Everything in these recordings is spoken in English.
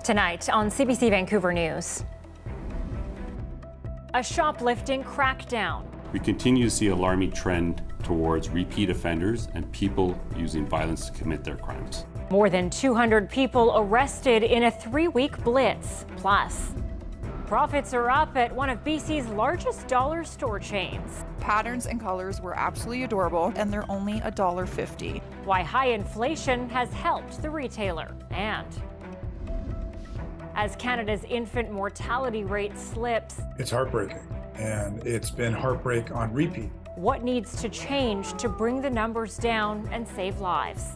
Tonight on CBC Vancouver News. A shoplifting crackdown. We continue to see an alarming trend towards repeat offenders and people using violence to commit their crimes. More than 200 people arrested in a 3-week blitz. Plus, profits are up at one of BC's largest dollar store chains. Patterns and colors were absolutely adorable, and they're only $1.50. Why high inflation has helped the retailer. And as Canada's infant mortality rate slips, it's heartbreaking, and it's been heartbreak on repeat. What needs to change to bring the numbers down and save lives?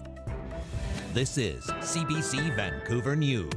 This is CBC Vancouver News.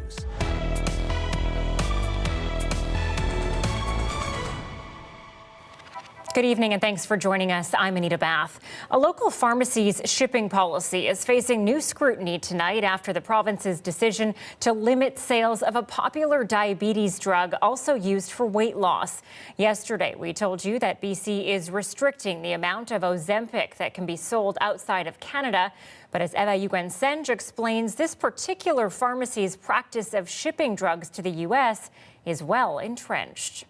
Good evening and thanks for joining us. I'm Anita Bathe. A local pharmacy's shipping policy is facing new scrutiny tonight after the province's decision to limit sales of a popular diabetes drug also used for weight loss. Yesterday, we told you that BC is restricting the amount of Ozempic that can be sold outside of Canada. But as Eva explains, this particular pharmacy's practice of shipping drugs to the U.S. is well entrenched.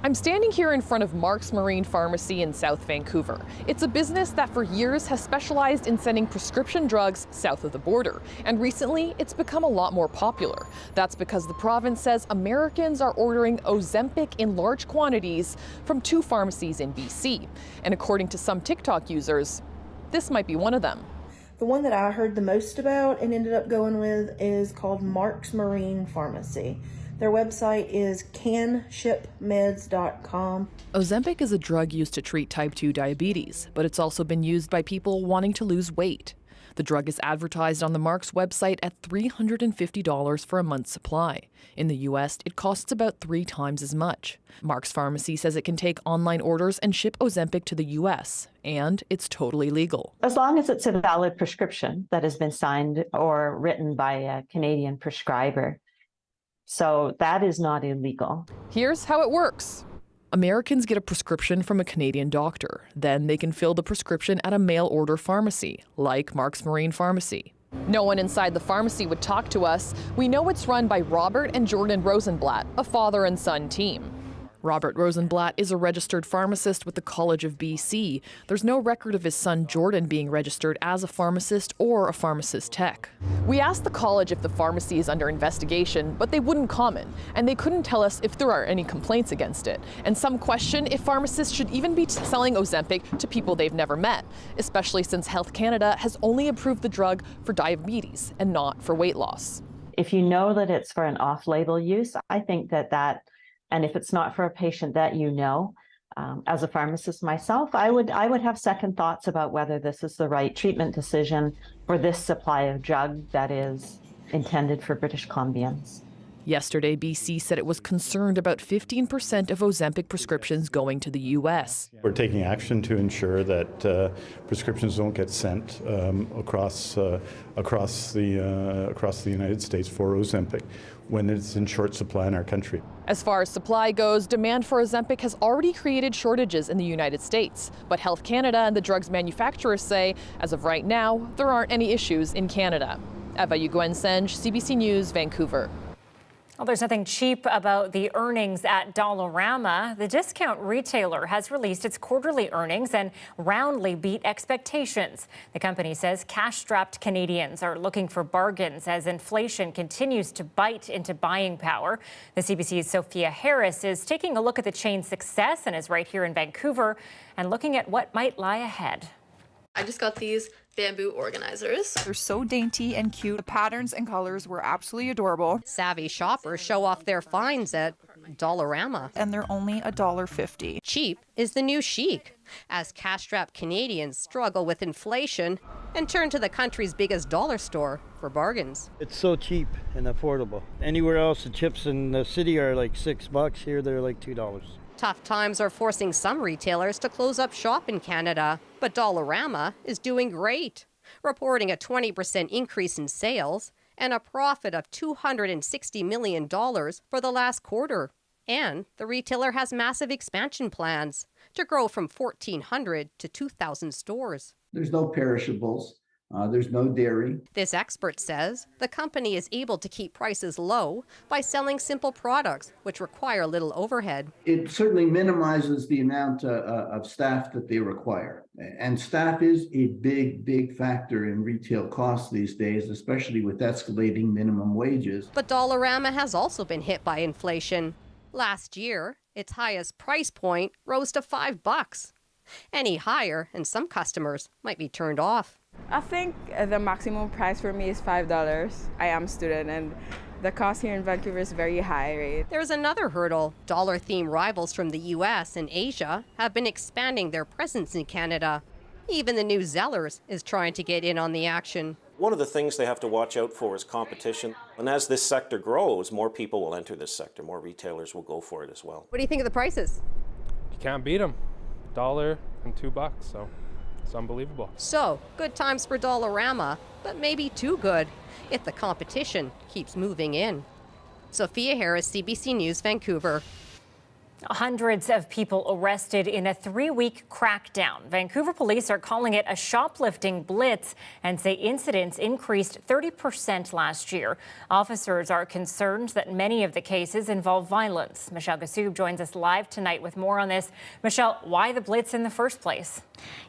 I'm standing here in front of Mark's Marine Pharmacy in South Vancouver. It's a business that for years has specialized in sending prescription drugs south of the border. And recently, it's become a lot more popular. That's because the province says Americans are ordering Ozempic in large quantities from 2 pharmacies in BC. And according to some TikTok users, this might be one of them. The one that I heard the most about and ended up going with is called Mark's Marine Pharmacy. Their website is canshipmeds.com. Ozempic is a drug used to treat type 2 diabetes, but it's also been used by people wanting to lose weight. The drug is advertised on the Mark's website at $350 for a month's supply. In the U.S., it costs about 3 times as much. Mark's Pharmacy says it can take online orders and ship Ozempic to the U.S., and it's totally legal. As long as it's a valid prescription that has been signed or written by a Canadian prescriber. So that is not illegal. Here's how it works. Americans get a prescription from a Canadian doctor. Then they can fill the prescription at a mail-order pharmacy, like Mark's Marine Pharmacy. No one inside the pharmacy would talk to us. We know it's run by Robert and Jordan Rosenblatt, a father and son team. Robert Rosenblatt is a registered pharmacist with the College of BC. There's no record of his son Jordan being registered as a pharmacist or a pharmacist tech. We asked the college if the pharmacy is under investigation, but they wouldn't comment, and they couldn't tell us if there are any complaints against it. And some question if pharmacists should even be selling Ozempic to people they've never met, especially since Health Canada has only approved the drug for diabetes and not for weight loss. If you know that it's for an off-label use, I think that and if it's not for a patient that you know, as a pharmacist myself, I would have second thoughts about whether this is the right treatment decision for this supply of drug that is intended for British Columbians. Yesterday, BC said it was concerned about 15% of Ozempic prescriptions going to the U.S. We're taking action to ensure that prescriptions don't get sent across the United States for Ozempic when it's in short supply in our country. As far as supply goes, demand for Ozempic has already created shortages in the United States. But Health Canada and the drug's manufacturers say, as of right now, there aren't any issues in Canada. Eva CBC News, Vancouver. Well, there's nothing cheap about the earnings at Dollarama. The discount retailer has released its quarterly earnings and roundly beat expectations. The company says cash-strapped Canadians are looking for bargains as inflation continues to bite into buying power. The CBC's Sophia Harris is taking a look at the chain's success and is right here in Vancouver and looking at what might lie ahead. I just got these bamboo organizers. They're so dainty and cute. The patterns and colors were absolutely adorable. Savvy shoppers show off their finds at Dollarama. And they're only $1.50. Cheap is the new chic, as cash-strapped Canadians struggle with inflation and turn to the country's biggest dollar store for bargains. It's so cheap and affordable. Anywhere else, the chips in the city are like $6. Here, they're like $2. Tough times are forcing some retailers to close up shop in Canada, but Dollarama is doing great, reporting a 20% increase in sales and a profit of $260 million for the last quarter. And the retailer has massive expansion plans to grow from 1,400 to 2,000 stores. There's no perishables. There's no dairy. This expert says the company is able to keep prices low by selling simple products, which require little overhead. It certainly minimizes the amount of staff that they require. And staff is a big factor in retail costs these days, especially with escalating minimum wages. But Dollarama has also been hit by inflation. Last year, its highest price point rose to $5. Any higher, and some customers might be turned off. I think the maximum price for me is $5. I am a student and the cost here in Vancouver is very high rate. There's another hurdle. Dollar-themed rivals from the US and Asia have been expanding their presence in Canada. Even the new Zellers is trying to get in on the action. One of the things they have to watch out for is competition. And as this sector grows, more people will enter this sector. More retailers will go for it as well. What do you think of the prices? You can't beat them. $1 and $2, so it's unbelievable. So, good times for Dollarama, but maybe too good if the competition keeps moving in. Sophia Harris, CBC News, Vancouver. Hundreds of people arrested in a 3-week crackdown. Vancouver police are calling it a shoplifting blitz and say incidents increased 30% last year. Officers are concerned that many of the cases involve violence. Michelle Gassoub joins us live tonight with more on this. Michelle, why the blitz in the first place?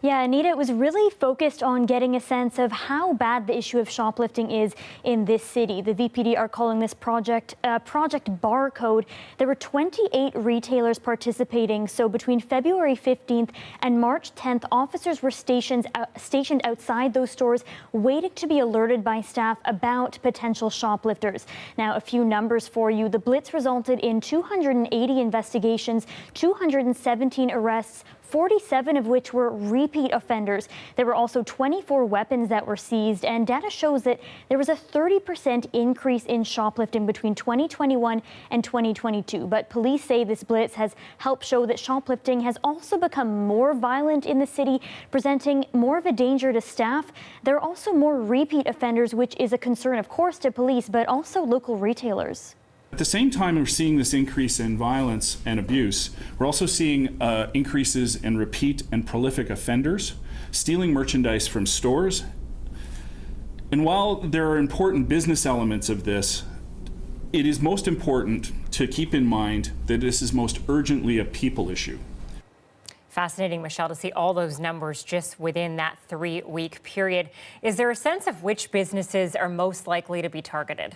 Yeah, Anita, it was really focused on getting a sense of how bad the issue of shoplifting is in this city. The VPD are calling this project Project Barcode. There were 28 retailers participating. So between February 15th and March 10th, officers were stationed outside those stores, waiting to be alerted by staff about potential shoplifters. Now, a few numbers for you. The blitz resulted in 280 investigations, 217 arrests, 47 of which were repeat offenders. There were also 24 weapons that were seized, and data shows that there was a 30% increase in shoplifting between 2021 and 2022. But police say this blitz has helped show that shoplifting has also become more violent in the city, presenting more of a danger to staff. There are also more repeat offenders, which is a concern, of course, to police, but also local retailers. At the same time we're seeing this increase in violence and abuse, we're also seeing increases in repeat and prolific offenders, stealing merchandise from stores. And while there are important business elements of this, it is most important to keep in mind that this is most urgently a people issue. Fascinating, Michelle, to see all those numbers just within that 3-week period. Is there a sense of which businesses are most likely to be targeted?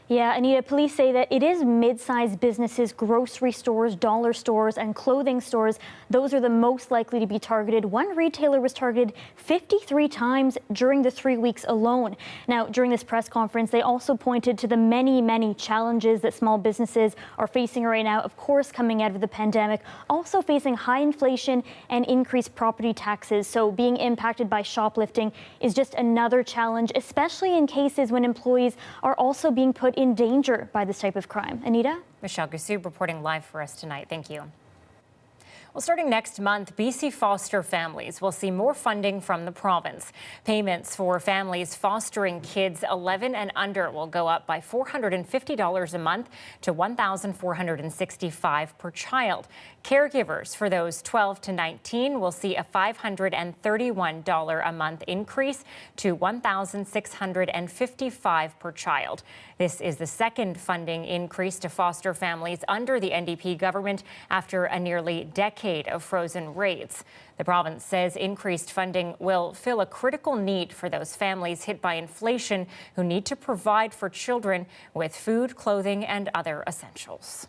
Yeah, Anita, police say that it is mid-sized businesses, grocery stores, dollar stores, and clothing stores. Those are the most likely to be targeted. One retailer was targeted 53 times during the 3 weeks alone. Now, during this press conference, they also pointed to the many challenges that small businesses are facing right now, of course, coming out of the pandemic, also facing high inflation and increased property taxes. So being impacted by shoplifting is just another challenge, especially in cases when employees are also being put in danger by this type of crime. Anita? Michelle Gassoub reporting live for us tonight. Thank you. Well, starting next month, BC foster families will see more funding from the province. Payments for families fostering kids 11 and under will go up by $450 a month to $1,465 per child. Caregivers for those 12 to 19 will see a $531 a month increase to $1,655 per child. This is the second funding increase to foster families under the NDP government after a nearly decade of frozen rates. The province says increased funding will fill a critical need for those families hit by inflation who need to provide for children with food, clothing, and other essentials.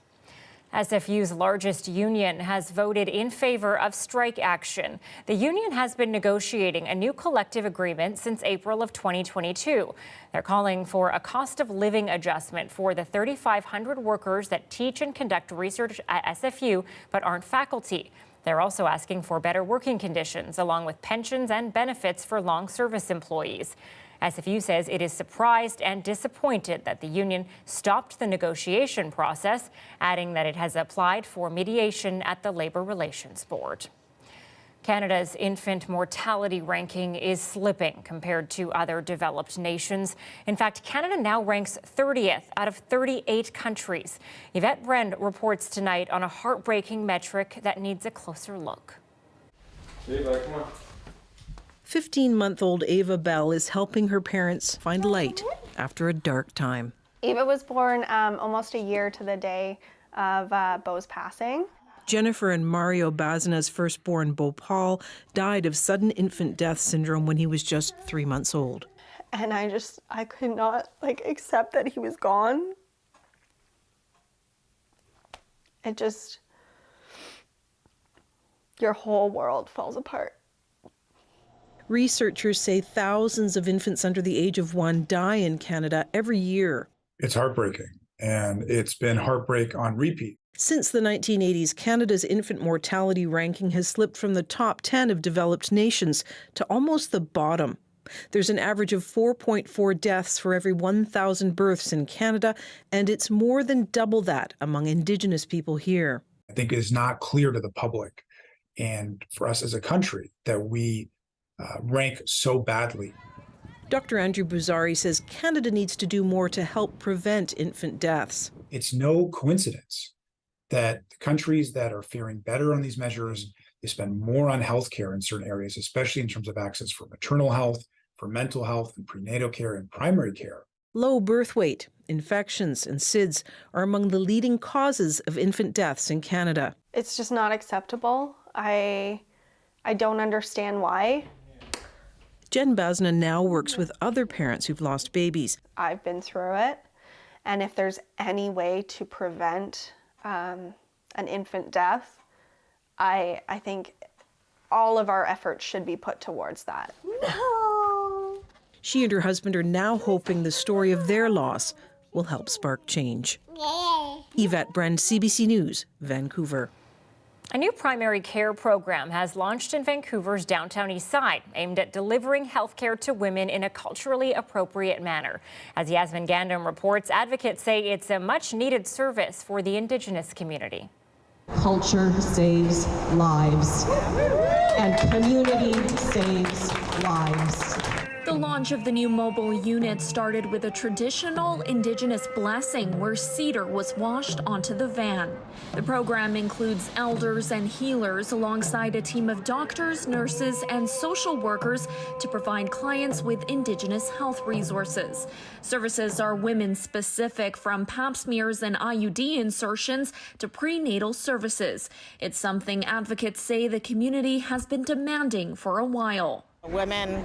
SFU's largest union has voted in favor of strike action. The union has been negotiating a new collective agreement since April of 2022. They're calling for a cost of living adjustment for the 3,500 workers that teach and conduct research at SFU but aren't faculty. They're also asking for better working conditions along with pensions and benefits for long service employees. SFU says it is surprised and disappointed that the union stopped the negotiation process, adding that it has applied for mediation at the Labour Relations Board. Canada's infant mortality ranking is slipping compared to other developed nations. In fact, Canada now ranks 30th out of 38 countries. Yvette Brend reports tonight on a heartbreaking metric that needs a closer look. Ava, come on. 15-month-old Ava Bell is helping her parents find light after a dark time. Ava was born almost a year to the day of Beau's passing. Jennifer and Mario Bazina's firstborn, Bhopal, died of sudden infant death syndrome when he was just 3 months old. And I could not accept that he was gone. It just, your whole world falls apart. Researchers say thousands of infants under the age of 1 die in Canada every year. It's heartbreaking, and it's been heartbreak on repeat. Since the 1980s, Canada's infant mortality ranking has slipped from the top 10 of developed nations to almost the bottom. There's an average of 4.4 deaths for every 1,000 births in Canada, and it's more than double that among Indigenous people here. I think it is not clear to the public and for us as a country that we rank so badly. Dr. Andrew Buzari says Canada needs to do more to help prevent infant deaths. It's no coincidence that the countries that are faring better on these measures, they spend more on healthcare in certain areas, especially in terms of access for maternal health, for mental health and prenatal care and primary care. Low birth weight, infections, and SIDS are among the leading causes of infant deaths in Canada. It's just not acceptable. I don't understand why. Jen Bazina now works with other parents who've lost babies. I've been through it, and if there's any way to prevent an infant death, I think all of our efforts should be put towards that. No! She and her husband are now hoping the story of their loss will help spark change. Yvette Bren, CBC News, Vancouver. A new primary care program has launched in Vancouver's downtown east side, aimed at delivering health care to women in a culturally appropriate manner. As Yasmin Gandam reports, advocates say it's a much-needed service for the Indigenous community. Culture saves lives, and community saves lives. The launch of the new mobile unit started with a traditional Indigenous blessing where cedar was washed onto the van. The program includes elders and healers alongside a team of doctors, nurses, and social workers to provide clients with Indigenous health resources. Services are women-specific, from pap smears and IUD insertions to prenatal services. It's something advocates say the community has been demanding for a while. Women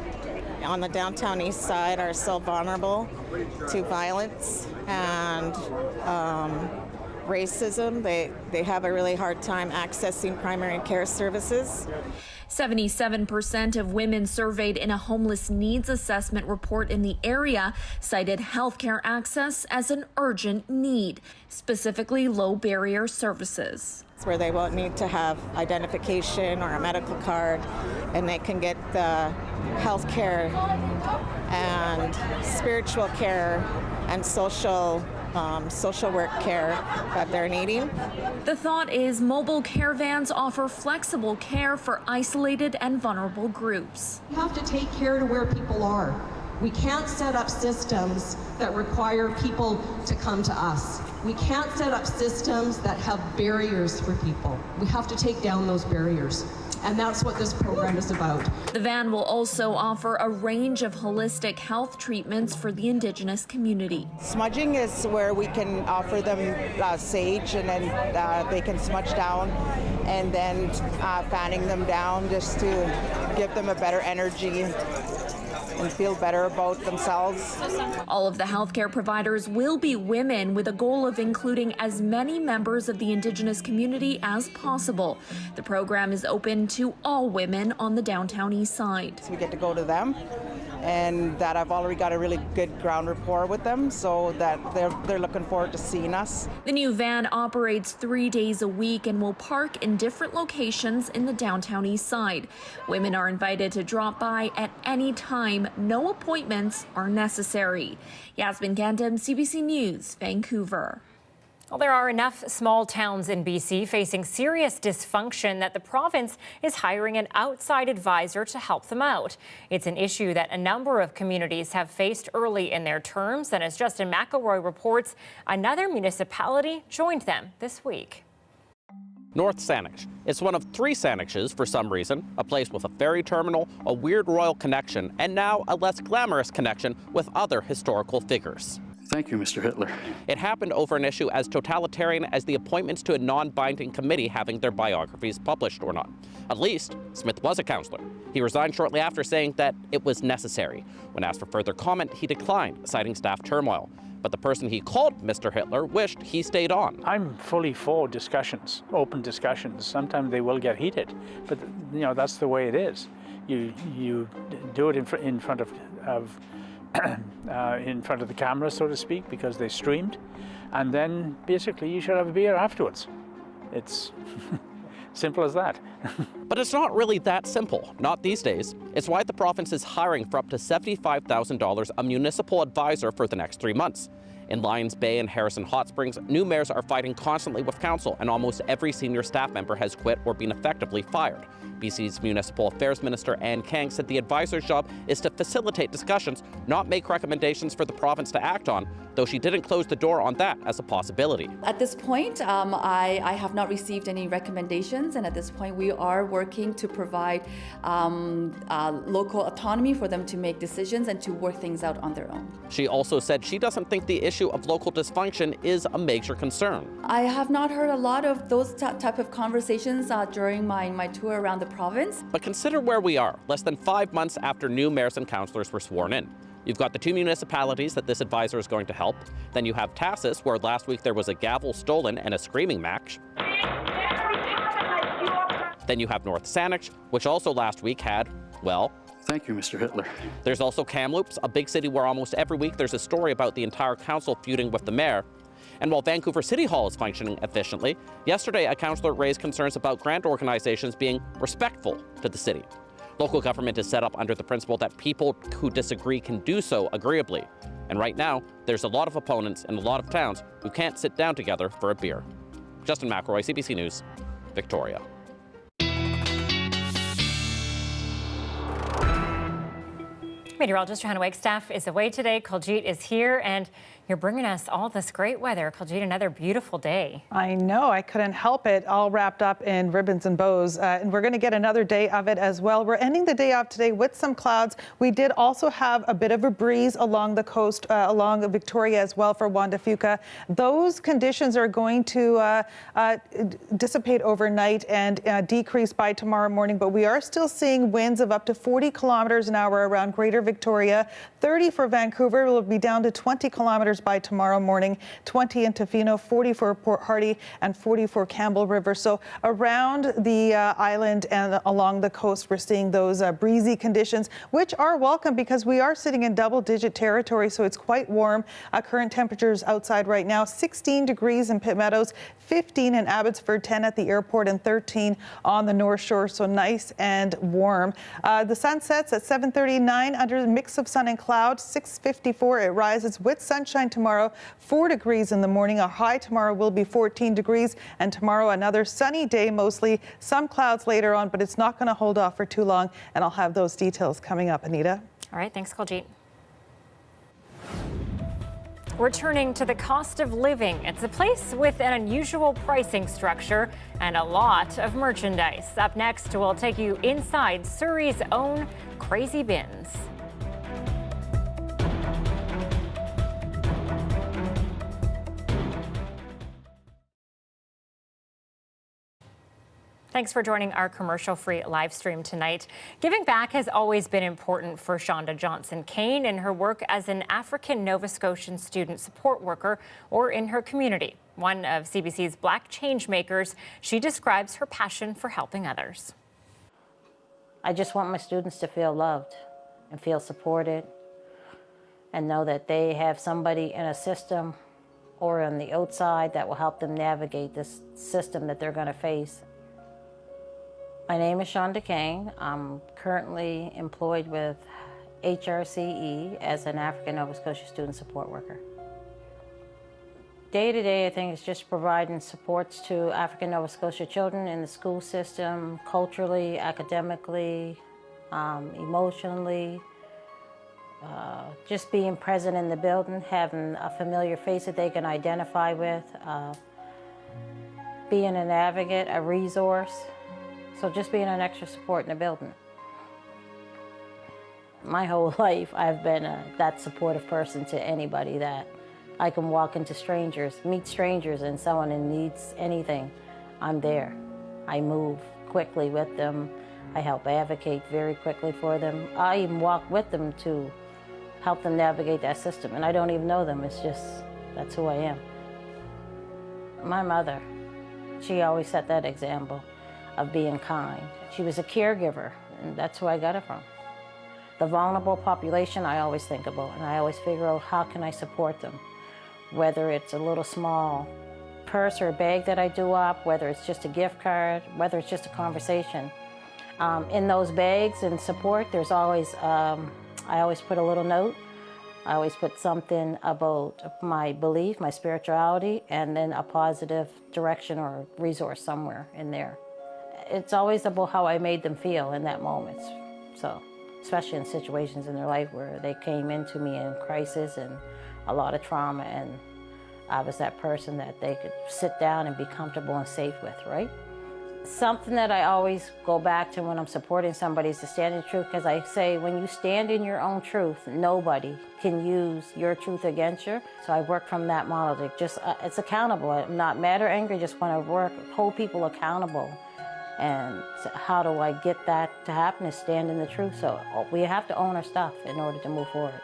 on the downtown east side are so vulnerable to violence and racism. They have a really hard time accessing primary care services. 77% of women surveyed in a homeless needs assessment report in the area cited healthcare access as an urgent need, specifically low barrier services. Where they won't need to have identification or a medical card, and they can get the health care and spiritual care and social work care that they're needing. The thought is mobile care vans offer flexible care for isolated and vulnerable groups. We have to take care to where people are. We can't set up systems that require people to come to us. We can't set up systems that have barriers for people. We have to take down those barriers. And that's what this program is about. The van will also offer a range of holistic health treatments for the Indigenous community. Smudging is where we can offer them sage, and then they can smudge down, and then fanning them down just to give them a better energy and feel better about themselves. All of the healthcare providers will be women, with a goal of including as many members of the Indigenous community as possible. The program is open to all women on the downtown east side. So we get to go to them, and that I've already got a really good ground rapport with them, so that they're looking forward to seeing us. The new van operates 3 days a week and will park in different locations in the downtown east side. Women are invited to drop by at any time. No appointments are necessary. Yasmin Gandam, CBC News, Vancouver. Well, there are enough small towns in BC facing serious dysfunction that the province is hiring an outside advisor to help them out. It's an issue that a number of communities have faced early in their terms, and as Justin McElroy reports, another municipality joined them this week. North Saanich. It's one of 3 Saaniches for some reason, a place with a ferry terminal, a weird royal connection, and now a less glamorous connection with other historical figures. Thank you, Mr. Hitler. It happened over an issue as totalitarian as the appointments to a non-binding committee having their biographies published or not. At least, Smith was a councillor. He resigned shortly after, saying that it was necessary. When asked for further comment, he declined, citing staff turmoil. But the person he called Mr. Hitler wished he stayed on. I'm fully for discussions, open discussions. Sometimes they will get heated, but that's the way it is. You do it in front of the camera, so to speak, because they streamed, and then basically you should have a beer afterwards. It's simple as that. But it's not really that simple, not these days. It's why the province is hiring for up to $75,000 a municipal advisor for the next 3 months. In Lions Bay and Harrison Hot Springs, new mayors are fighting constantly with council, and almost every senior staff member has quit or been effectively fired. BC's Municipal Affairs Minister Anne Kang said the advisor's job is to facilitate discussions, not make recommendations for the province to act on, though she didn't close the door on that as a possibility. At this point, I have not received any recommendations, and at this point we are working to provide local autonomy for them to make decisions and to work things out on their own. She also said she doesn't think the issue of local dysfunction is a major concern. I have not heard a lot of those type of conversations during my tour around the province. But consider where we are, less than 5 months after new mayors and councillors were sworn in. You've got the 2 municipalities that this advisor is going to help. Then you have Tassis, where last week there was a gavel stolen and a screaming match. Then you have North Saanich, which also last week had, well... Thank you, Mr. Hitler. There's also Kamloops, a big city where almost every week there's a story about the entire council feuding with the mayor. And while Vancouver City Hall is functioning efficiently, yesterday a councillor raised concerns about grant organizations being respectful to the city. Local government is set up under the principle that people who disagree can do so agreeably. And right now, there's a lot of opponents in a lot of towns who can't sit down together for a beer. Justin McElroy, CBC News, Victoria. Meteorologist Johanna Wagstaff is away today. Kuljit is here, and you're bringing us all this great weather. Kuljit, another beautiful day. I know. I couldn't help it. All wrapped up in ribbons and bows. And we're going to get another day of it as well. We're ending the day off today with some clouds. We did also have a bit of a breeze along the coast, along Victoria as well for Juan de Fuca. Those conditions are going to dissipate overnight and decrease by tomorrow morning. But we are still seeing winds of up to 40 kilometers an hour around Greater Victoria. 30 for Vancouver. Will be down to 20 kilometers by tomorrow morning. 20 in Tofino, 40 for Port Hardy, and 40 for Campbell River. So around the island and along the coast, we're seeing those breezy conditions, which are welcome because we are sitting in double-digit territory, so it's quite warm. Current temperatures outside right now, 16 degrees in Pitt Meadows, 15 in Abbotsford, 10 at the airport, and 13 on the North Shore, so nice and warm. The sun sets at 7:39 under a mix of sun and cloud. 6:54 it rises with sunshine tomorrow, 4 degrees in the morning. Our high tomorrow will be 14 degrees, and tomorrow another sunny day, mostly some clouds later on, but it's not going to hold off for too long, and I'll have those details coming up. Anita? All right, thanks, Kuljit. We're turning to the cost of living. It's a place with an unusual pricing structure and a lot of merchandise. Up next, we'll take you inside Surrey's own Crazy Binz. Thanks for joining our commercial-free live stream tonight. Giving back has always been important for Shonda Johnson-Kane in her work as an African Nova Scotian student support worker or in her community. One of CBC's Black Changemakers, she describes her passion for helping others. I just want my students to feel loved and feel supported and know that they have somebody in a system or on the outside that will help them navigate this system that they're going to face. My name is Shonda Kane. I'm currently employed with HRCE as an African Nova Scotia student support worker. Day to day, I think it's just providing supports to African Nova Scotia children in the school system, culturally, academically, emotionally, just being present in the building, having a familiar face that they can identify with, being an advocate, a resource. So just being an extra support in the building. My whole life, I've been that supportive person to anybody that I can walk into strangers, meet strangers, and someone who needs anything, I'm there. I move quickly with them. I help advocate very quickly for them. I even walk with them to help them navigate that system, and I don't even know them. It's just, that's who I am. My mother, she always set that example of being kind. She was a caregiver, and that's who I got it from. The vulnerable population I always think about, and I always figure out how can I support them, whether it's a little small purse or a bag that I do up, whether it's just a gift card, whether it's just a conversation. In those bags and support, there's always, I always put a little note. I always put something about my belief, my spirituality, and then a positive direction or resource somewhere in there. It's always about how I made them feel in that moment. So, especially in situations in their life where they came into me in crisis and a lot of trauma, and I was that person that they could sit down and be comfortable and safe with, right? Something that I always go back to when I'm supporting somebody is to stand in truth, because I say when you stand in your own truth, nobody can use your truth against you. So I work from that model. It's accountable. I'm not mad or angry, just want to hold people accountable. And how do I get that to happen is stand in the truth. So we have to own our stuff in order to move forward.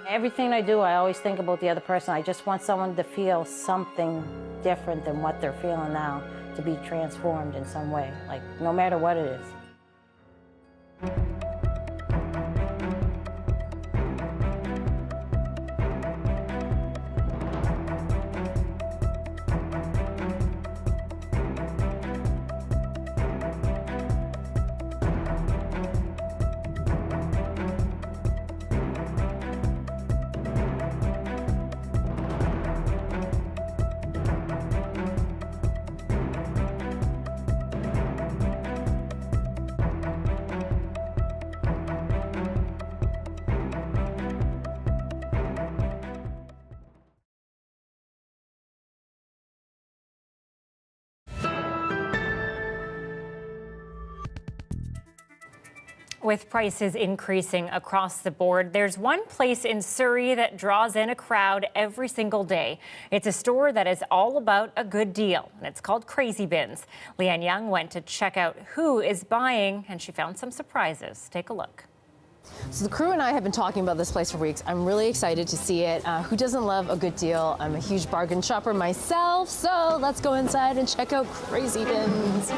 Everything I do, I always think about the other person. I just want someone to feel something different than what they're feeling now, to be transformed in some way, like no matter what it is. With prices increasing across the board, there's one place in Surrey that draws in a crowd every single day. It's a store that is all about a good deal, and it's called Crazy Binz. Leanne Young went to check out who is buying, and she found some surprises. Take a look. So the crew and I have been talking about this place for weeks. I'm really excited to see it. Who doesn't love a good deal? I'm a huge bargain shopper myself, so let's go inside and check out Crazy Binz.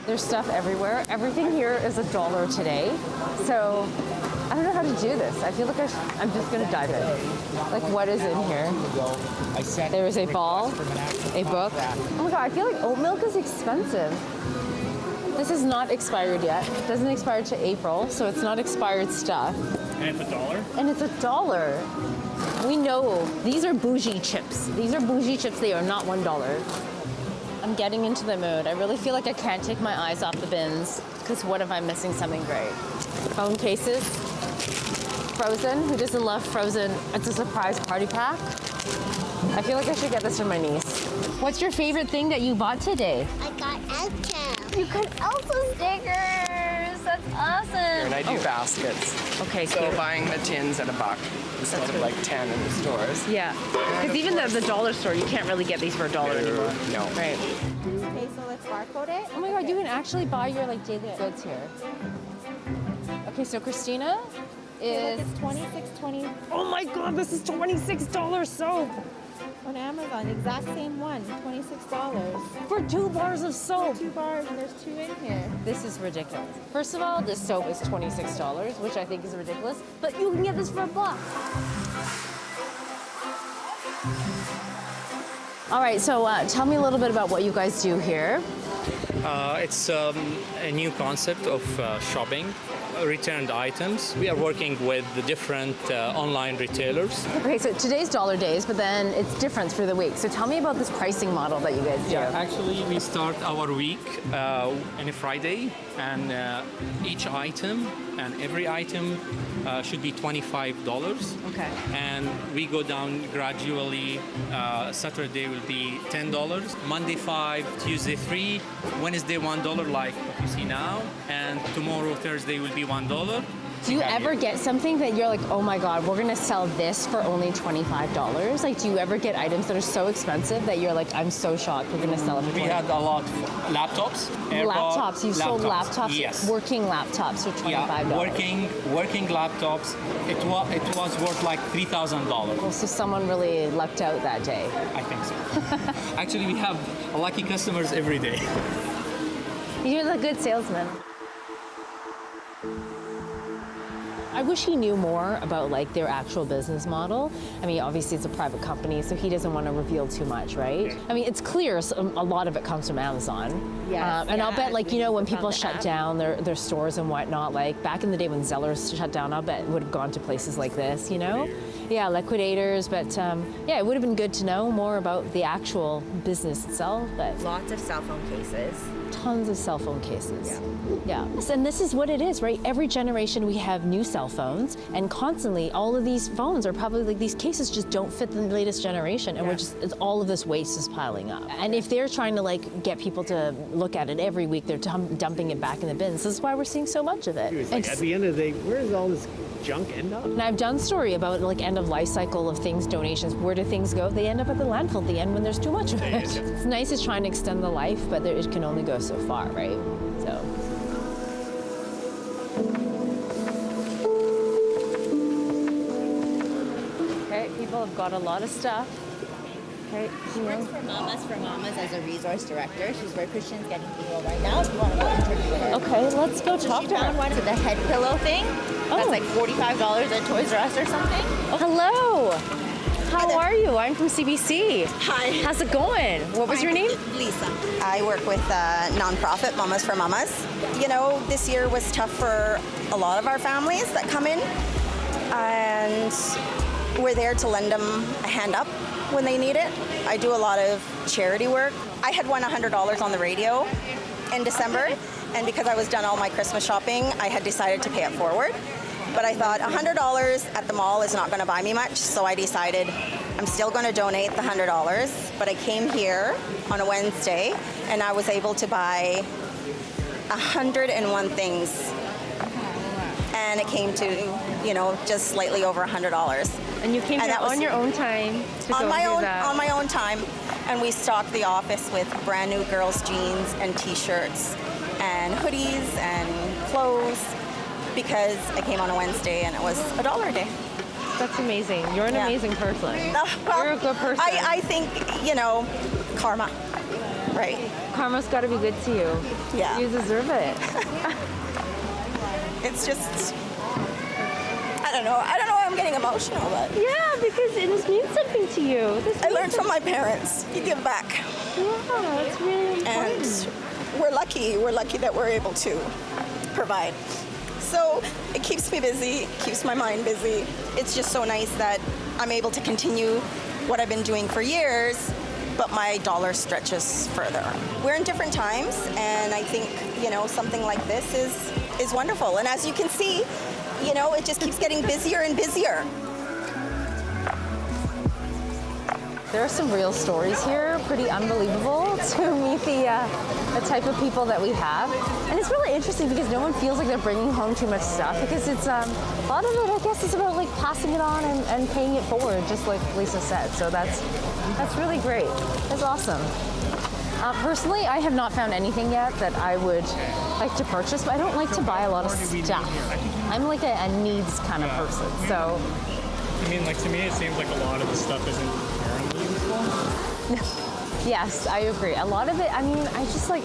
There's stuff everywhere. Everything here is $1 today. So I don't know how to do this. I feel like I'm just gonna dive in. Like, what is in here? There is a ball, a book. Oh my God, I feel like oat milk is expensive. This is not expired yet. It doesn't expire to April, so it's not expired stuff. And it's $1? And it's $1. We know these are bougie chips. These are bougie chips. They are not $1. I'm getting into the mood. I really feel like I can't take my eyes off the bins, because what if I'm missing something great? Phone cases. Frozen. Who doesn't love Frozen? It's a surprise party pack. I feel like I should get this for my niece. What's your favorite thing that you bought today? I got Elsa. You got Elsa stickers. That's awesome. And I do baskets. Okay, so cute. buying the tins at $1 instead of like 10 in the stores. Yeah, because even the dollar store, you can't really get these for $1 anymore. No. Right. Okay, so let's barcode it. Oh my God, you can actually buy your like daily goods here. Okay, so Christina is. It's $26.20. Oh my God, this is $26 soap. On Amazon, exact same one, $26. For 2 bars of soap. 2 bars, and there's 2 in here. This is ridiculous. First of all, this soap is $26, which I think is ridiculous, but you can get this for $1. All right, so tell me a little bit about what you guys do here. It's a new concept of shopping, returned items. We are working with the different online retailers. Okay, so today's dollar days, but then it's different through the week. So tell me about this pricing model that you guys do. Yeah, actually we start our week on a Friday, and each item and every item should be $25. Okay. And we go down gradually. Saturday will be $10, Monday $5, Tuesday $3, Wednesday $1 like what you see now, and tomorrow Thursday will be $1. Do you ever get something that you're like, oh my God, we're gonna sell this for only $25? Like, do you ever get items that are so expensive that you're like, I'm so shocked we're gonna sell it for $25? We had a lot of laptops. Laptops, you sold laptops? Yes. Working laptops for $25? Yeah, working laptops. It was worth like $3,000. Well, so someone really lucked out that day. I think so. Actually, we have lucky customers every day. You're the good salesman. I wish he knew more about like their actual business model. I mean, obviously it's a private company, so he doesn't want to reveal too much, right? I mean, it's clear a lot of it comes from Amazon. Yes, and I'll bet, like, you know, when From people the shut app. down their stores and whatnot, like back in the day when Zellers shut down, I'll bet it would have gone to places like this, you know? Yeah, liquidators, but yeah, it would have been good to know more about the actual business itself. But Lots of cell phone cases. Tons of cell phone cases. Yeah. And this is what it is, right? Every generation we have new cell phones, and constantly all of these phones are probably like, these cases just don't fit the latest generation, and all of this waste is piling up. And if they're trying to like get people to look at it every week, they're dumping it back in the bins. This is why we're seeing so much of it. Like, at the end of the day, where does all this junk end up? And I've done story about like end of life cycle of things, donations. Where do things go? They end up at the landfill at the end when there's too much of it. It's nice, it's trying to extend the life, but it can only go so far, right? So. Okay, people have got a lot of stuff. Okay, She works for Mamas as a resource director. She's where Christian's getting people right now. If you want to go interview her. Okay, let's go talk to her. She found one with the head pillow thing. That's like $45 at Toys R Us or something. Hello. How are you? I'm from CBC. Hi. How's it going? What was your name? Lisa. I work with a nonprofit, Mamas for Mamas. You know, this year was tough for a lot of our families that come in, and we're there to lend them a hand up when they need it. I do a lot of charity work. I had won $100 on the radio in December, and because I was done all my Christmas shopping, I had decided to pay it forward. But I thought $100 at the mall is not going to buy me much, so I decided I'm still going to donate the $100. But I came here on a Wednesday, and I was able to buy 101 things, and it came to, you know, just slightly over $100. And you came here on your own time to on go my do own that. on my own time, and we stocked the office with brand new girls' jeans and T-shirts and hoodies and clothes, because I came on a Wednesday and it was $1 a day. That's amazing. You're an amazing person. Well, You're a good person. I think, you know, karma, right? Karma's got to be good to you. Yeah. You deserve it. It's just, I don't know why I'm getting emotional, but. Yeah, because it means something to you. I learned from my parents. You give back. Yeah, it's really important. And we're lucky that we're able to provide. So it keeps me busy, keeps my mind busy. It's just so nice that I'm able to continue what I've been doing for years, but my dollar stretches further. We're in different times, and I think, you know, something like this is wonderful. And as you can see, you know, it just keeps getting busier and busier. There are some real stories here, pretty unbelievable to meet the type of people that we have. And it's really interesting because no one feels like they're bringing home too much stuff, because it's a lot of it, I guess, is about like passing it on and paying it forward, just like Lisa said. So that's really great. That's awesome. Personally, I have not found anything yet that I would like to purchase, but I don't like to buy a lot of stuff. I'm like a needs kind of person, so. I mean, like, to me, it seems like a lot of the stuff isn't inherently useful. Yes, I agree. A lot of it, I mean, I just like,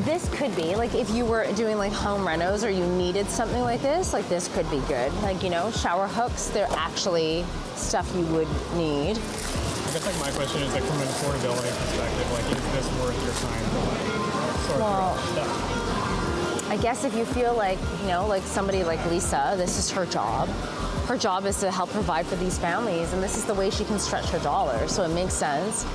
this could be, like, if you were doing like home renos or you needed something like this could be good. Like, you know, shower hooks, they're actually stuff you would need. I guess, like, my question is, like, from an affordability perspective, like, is this worth your time to, like, sort Well, of stuff. I guess if you feel like, you know, like somebody like Lisa, this is her job. Her job is to help provide for these families, and this is the way she can stretch her dollars, so it makes sense.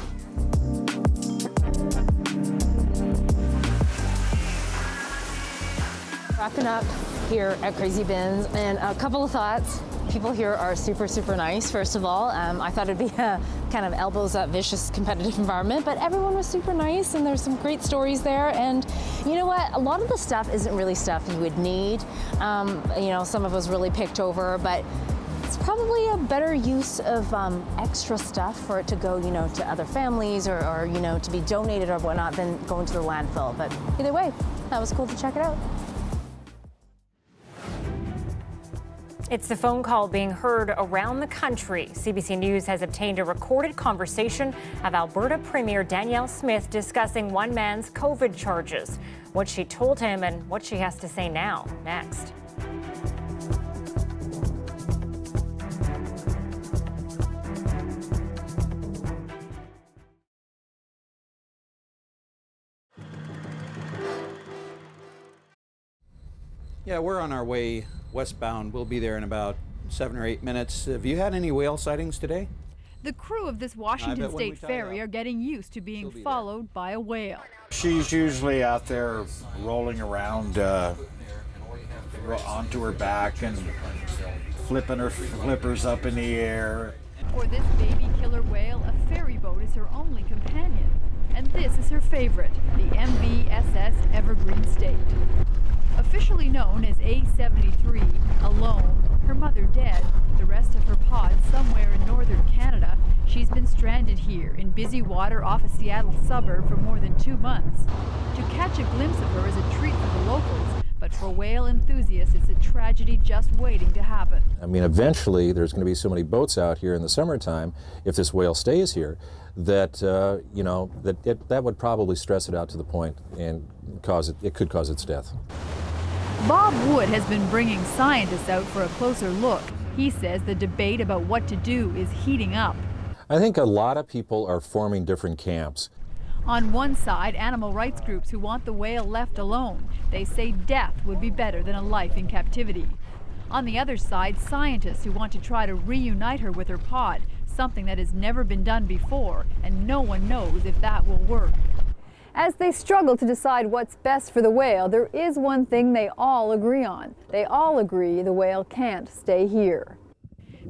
Wrapping up here at Crazy Binz, and a couple of thoughts. People here are super, super nice, first of all. I thought it'd be a kind of elbows up, vicious, competitive environment, but everyone was super nice, and there's some great stories there. And you know what? A lot of the stuff isn't really stuff you would need. You know, some of it was really picked over, but it's probably a better use of extra stuff for it to go, you know, to other families or, you know, to be donated or whatnot than going to the landfill. But either way, that was cool to check it out. It's the phone call being heard around the country. CBC News has obtained a recorded conversation of Alberta Premier Danielle Smith discussing one man's COVID charges, what she told him and what she has to say now. Next. Yeah, we're on our way westbound. We'll be there in about 7 or 8 minutes. Have you had any whale sightings today? The crew of this Washington State ferry are getting used to being followed by a whale. She's usually out there rolling around onto her back and flipping her flippers up in the air. For this baby killer whale, a ferry boat is her only companion. And this is her favorite, the MVSS Evergreen State. Officially known as A73, alone, her mother dead, the rest of her pod somewhere in northern Canada, she's been stranded here in busy water off a Seattle suburb for more than 2 months. To catch a glimpse of her is a treat for the locals, but for whale enthusiasts, it's a tragedy just waiting to happen. I mean, eventually there's going to be so many boats out here in the summertime, if this whale stays here, that you know, that would probably stress it out to the point and it could cause its death. Bob Wood has been bringing scientists out for a closer look. He says the debate about what to do is heating up. I think a lot of people are forming different camps. On one side, animal rights groups who want the whale left alone. They say death would be better than a life in captivity. On the other side, scientists who want to try to reunite her with her pod, something that has never been done before, and no one knows if that will work. As they struggle to decide what's best for the whale, there is one thing they all agree on. They all agree the whale can't stay here.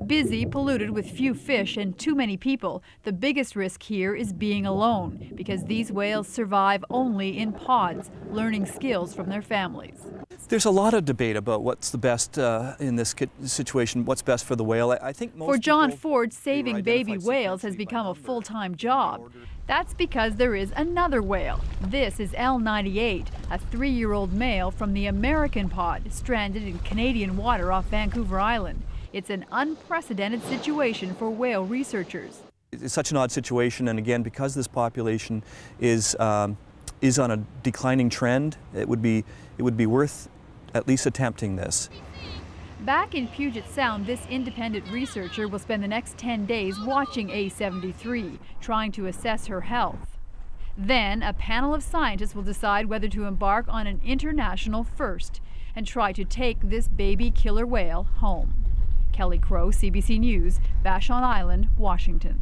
Busy, polluted with few fish and too many people, the biggest risk here is being alone, because these whales survive only in pods, learning skills from their families. There's a lot of debate about what's the best in this situation, what's best for the whale. I think most For John Ford, saving baby whales has become a full-time job. That's because there is another whale. This is L98, a 3-year-old male from the American pod, stranded in Canadian water off Vancouver Island. It's an unprecedented situation for whale researchers. It's such an odd situation, and again, because this population is on a declining trend, it would be worth at least attempting this. Back in Puget Sound, this independent researcher will spend the next 10 days watching A73, trying to assess her health. Then, a panel of scientists will decide whether to embark on an international first and try to take this baby killer whale home. Kelly Crow, CBC News, Vashon Island, Washington.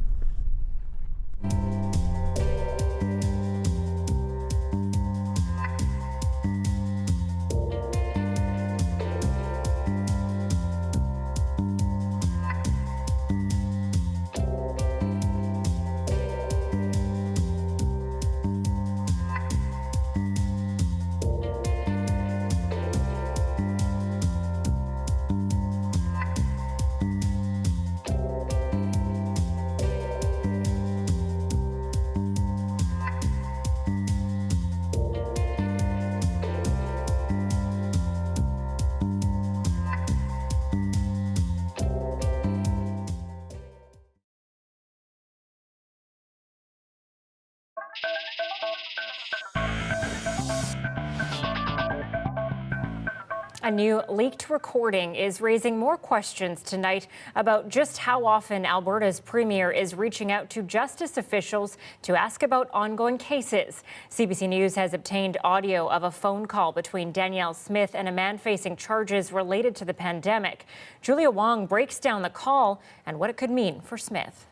A new leaked recording is raising more questions tonight about just how often Alberta's Premier is reaching out to justice officials to ask about ongoing cases. CBC News has obtained audio of a phone call between Danielle Smith and a man facing charges related to the pandemic. Julia Wong breaks down the call and what it could mean for Smith.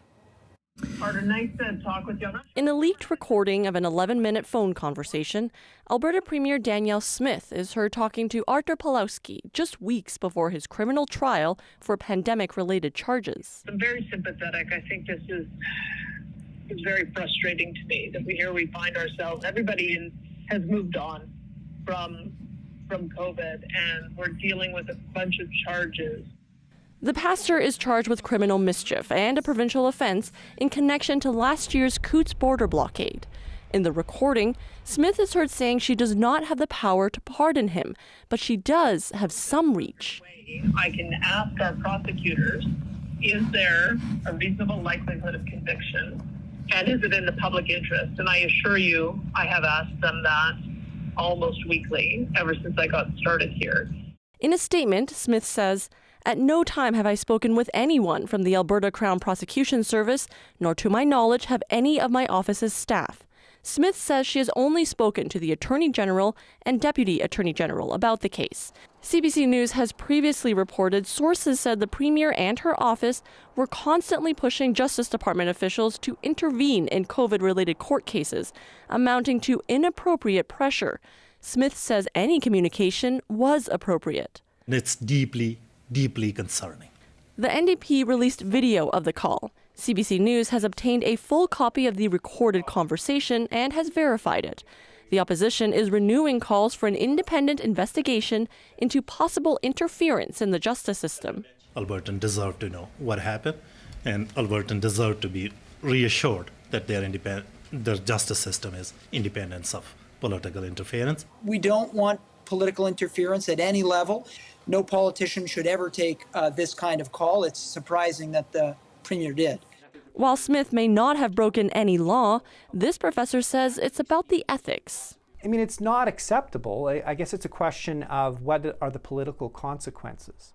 In a leaked recording of an 11-minute phone conversation, Alberta Premier Danielle Smith is heard talking to Artur Pawlowski just weeks before his criminal trial for pandemic-related charges. I'm very sympathetic. I think this is very frustrating to me that here we find ourselves. Everybody has moved on from COVID, and we're dealing with a bunch of charges. The pastor is charged with criminal mischief and a provincial offense in connection to last year's Coutts border blockade. In the recording, Smith is heard saying she does not have the power to pardon him, but she does have some reach. I can ask our prosecutors, is there a reasonable likelihood of conviction? And is it in the public interest? And I assure you, I have asked them that almost weekly ever since I got started here. In a statement, Smith says, "At no time have I spoken with anyone from the Alberta Crown Prosecution Service, nor to my knowledge have any of my office's staff." Smith says she has only spoken to the Attorney General and Deputy Attorney General about the case. CBC News has previously reported sources said the Premier and her office were constantly pushing Justice Department officials to intervene in COVID-related court cases, amounting to inappropriate pressure. Smith says any communication was appropriate. It's deeply concerning. The NDP released video of the call. CBC News has obtained a full copy of the recorded conversation and has verified it. The opposition is renewing calls for an independent investigation into possible interference in the justice system. Albertans deserve to know what happened, and Albertans deserve to be reassured that their justice system is independent of political interference. We don't want political interference at any level. No politician should ever take this kind of call. It's surprising that the Premier did. While Smith may not have broken any law, this professor says it's about the ethics. I mean, it's not acceptable. I guess it's a question of what are the political consequences.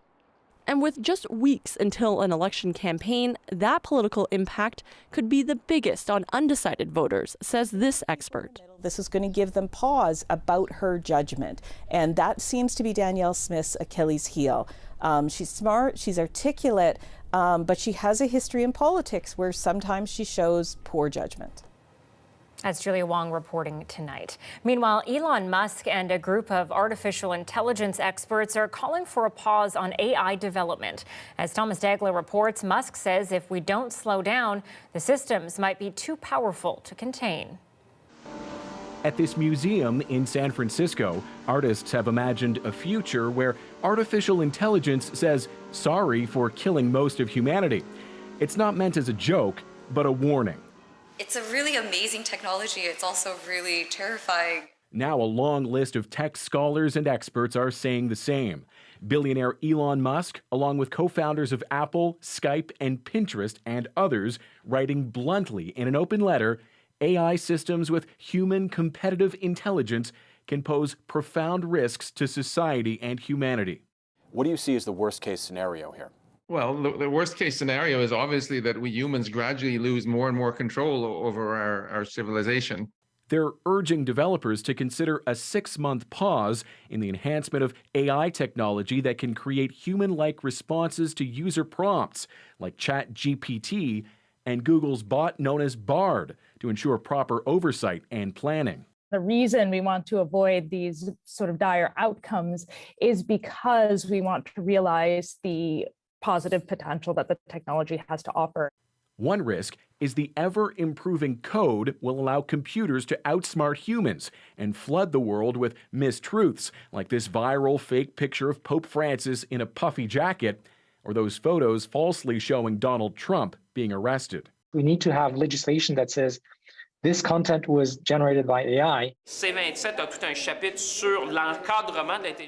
And with just weeks until an election campaign, that political impact could be the biggest on undecided voters, says this expert. This is going to give them pause about her judgment. And that seems to be Danielle Smith's Achilles heel. She's smart, she's articulate, but she has a history in politics where sometimes she shows poor judgment. That's Julia Wong reporting tonight. Meanwhile, Elon Musk and a group of artificial intelligence experts are calling for a pause on AI development. As Thomas Dagler reports, Musk says if we don't slow down, the systems might be too powerful to contain. At this museum in San Francisco, artists have imagined a future where artificial intelligence says sorry for killing most of humanity. It's not meant as a joke, but a warning. It's a really amazing technology. It's also really terrifying. Now a long list of tech scholars and experts are saying the same. Billionaire Elon Musk, along with co-founders of Apple, Skype, and Pinterest, and others, writing bluntly in an open letter, AI systems with human competitive intelligence can pose profound risks to society and humanity. What do you see as the worst-case scenario here? Well, the worst case scenario is obviously that we humans gradually lose more and more control over our civilization. They're urging developers to consider a 6-month pause in the enhancement of AI technology that can create human-like responses to user prompts, like ChatGPT and Google's bot known as Bard, to ensure proper oversight and planning. The reason we want to avoid these sort of dire outcomes is because we want to realize the positive potential that the technology has to offer. One risk is the ever-improving code will allow computers to outsmart humans and flood the world with mistruths, like this viral fake picture of Pope Francis in a puffy jacket, or those photos falsely showing Donald Trump being arrested. We need to have legislation that says this content was generated by AI.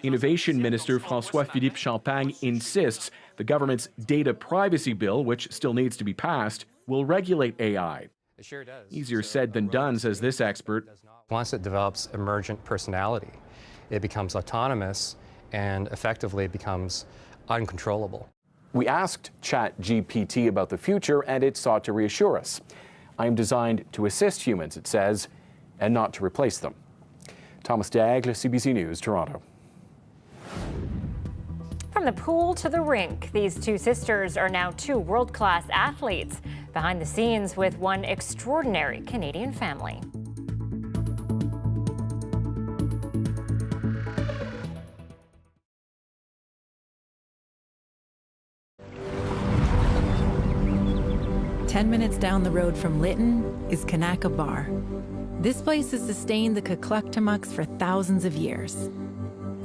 Innovation Minister François-Philippe Champagne insists the government's data privacy bill, which still needs to be passed, will regulate AI. It sure does. Easier said than done, says this expert. Once it develops emergent personality, it becomes autonomous and effectively becomes uncontrollable. We asked ChatGPT about the future, and it sought to reassure us. I am designed to assist humans, it says, and not to replace them. Thomas Daigle, CBC News, Toronto. From the pool to the rink, these two sisters are now two world-class athletes. Behind the scenes with one extraordinary Canadian family. Ten minutes down the road from Lytton is Kanaka Bar. This place has sustained the Kukluktamuks for thousands of years.